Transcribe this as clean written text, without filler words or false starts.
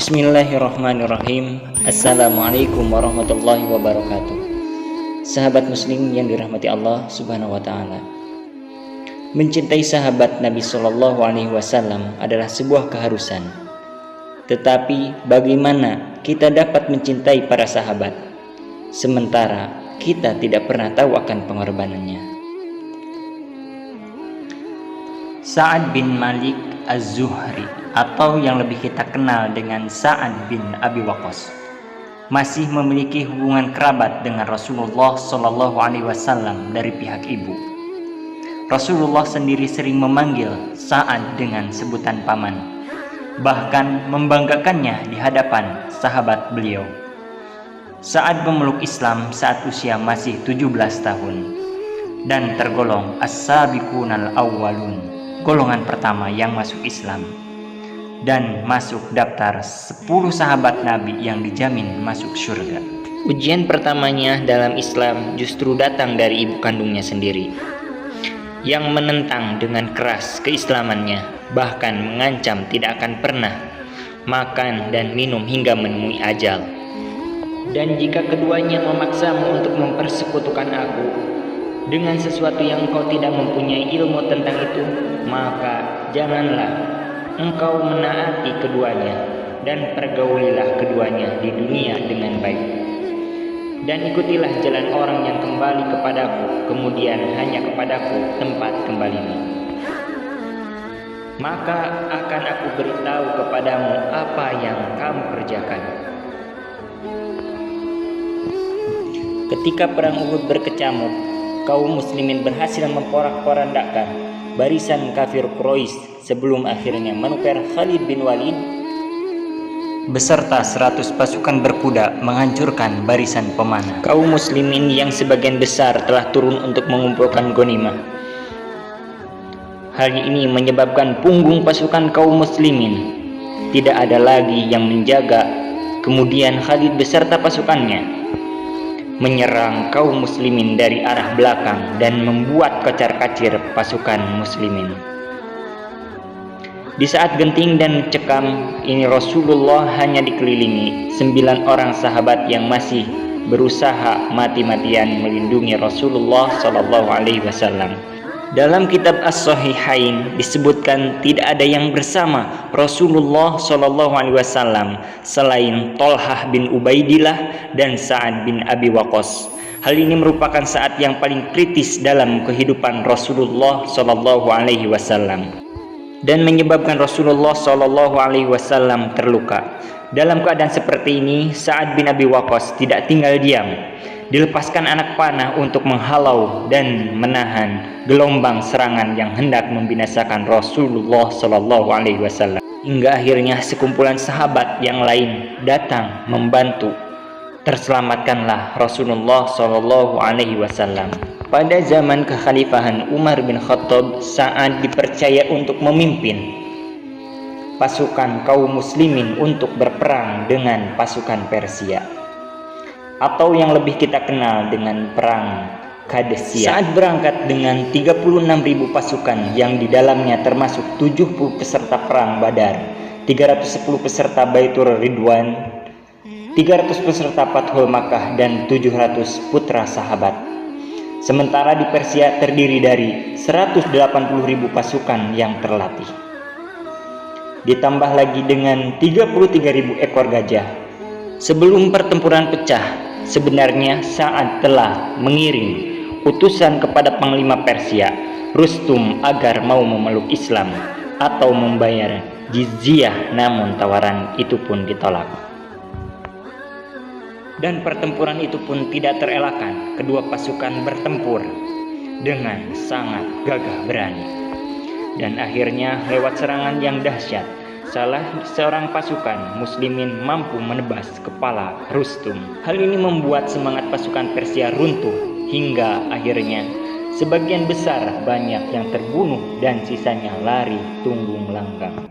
Bismillahirrahmanirrahim. Assalamualaikum warahmatullahi wabarakatuh. Sahabat muslim yang dirahmati Allah subhanahu wa ta'ala, mencintai sahabat Nabi SAW adalah sebuah keharusan. Tetapi bagaimana kita dapat mencintai para sahabat sementara kita tidak pernah tahu akan pengorbanannya? Sa'ad bin Malik Az-Zuhri, atau yang lebih kita kenal dengan Sa'ad bin Abi Waqqas, masih memiliki hubungan kerabat dengan Rasulullah SAW dari pihak ibu. Rasulullah sendiri sering memanggil Sa'ad dengan sebutan paman, bahkan membanggakannya di hadapan sahabat beliau. Sa'ad memeluk Islam saat usia masih 17 tahun dan tergolong as-sabiqunal awwalun, golongan pertama yang masuk Islam, dan masuk daftar 10 sahabat Nabi yang dijamin masuk surga. Ujian pertamanya dalam Islam justru datang dari ibu kandungnya sendiri, yang menentang dengan keras keislamannya, bahkan mengancam tidak akan pernah makan dan minum hingga menemui ajal. Dan jika keduanya memaksamu untuk mempersekutukan aku dengan sesuatu yang engkau tidak mempunyai ilmu tentang itu, maka janganlah engkau menaati keduanya, dan pergaulilah keduanya di dunia dengan baik. Dan ikutilah jalan orang yang kembali kepadaku, kemudian hanya kepadaku tempat kembalimu. Maka akan aku beritahu kepadamu apa yang kamu kerjakan. Ketika perang Uhud berkecamuk, kaum muslimin berhasil memporak-porandakan barisan kafir Quraisy sebelum akhirnya menukar Khalid bin Walid beserta 100 pasukan berkuda menghancurkan barisan pemanah. Kaum muslimin yang sebagian besar telah turun untuk mengumpulkan ghanimah. Hal ini menyebabkan punggung pasukan kaum muslimin tidak ada lagi yang menjaga. Kemudian Khalid beserta pasukannya menyerang kaum muslimin dari arah belakang dan membuat kocar-kacir pasukan muslimin. Di saat genting dan cekam ini, Rasulullah hanya dikelilingi 9 orang sahabat yang masih berusaha mati-matian melindungi Rasulullah SAW. Dalam kitab As-Sahihain disebutkan tidak ada yang bersama Rasulullah SAW selain Thalhah bin Ubaidillah dan Sa'ad bin Abi Waqqas. Hal ini merupakan saat yang paling kritis dalam kehidupan Rasulullah SAW dan menyebabkan Rasulullah SAW terluka. Dalam keadaan seperti ini, Sa'ad bin Abi Waqqas tidak tinggal diam. Dilepaskan anak panah untuk menghalau dan menahan gelombang serangan yang hendak membinasakan Rasulullah SAW. Hingga akhirnya sekumpulan sahabat yang lain datang membantu. Terselamatkanlah Rasulullah SAW. Pada zaman kekhalifahan Umar bin Khattab, Sa'ad dipercaya untuk memimpin pasukan kaum muslimin untuk berperang dengan pasukan Persia, atau yang lebih kita kenal dengan perang Qadesiyah. Saat berangkat dengan 36.000 pasukan yang di dalamnya termasuk 70 peserta perang Badar, 310 peserta Baitur Ridwan, 300 peserta Fathul Makkah, dan 700 putra sahabat. Sementara di Persia terdiri dari 180.000 pasukan yang terlatih, ditambah lagi dengan 33.000 ekor gajah. Sebelum pertempuran pecah, sebenarnya Sa'ad telah mengirim utusan kepada Panglima Persia, Rustum, agar mau memeluk Islam atau membayar jizyah, namun tawaran itu pun ditolak. Dan pertempuran itu pun tidak terelakkan. Kedua pasukan bertempur dengan sangat gagah berani. Dan akhirnya lewat serangan yang dahsyat, salah seorang pasukan muslimin mampu menebas kepala Rustum. Hal ini membuat semangat pasukan Persia runtuh, hingga akhirnya sebagian besar banyak yang terbunuh dan sisanya lari tunggung langgang.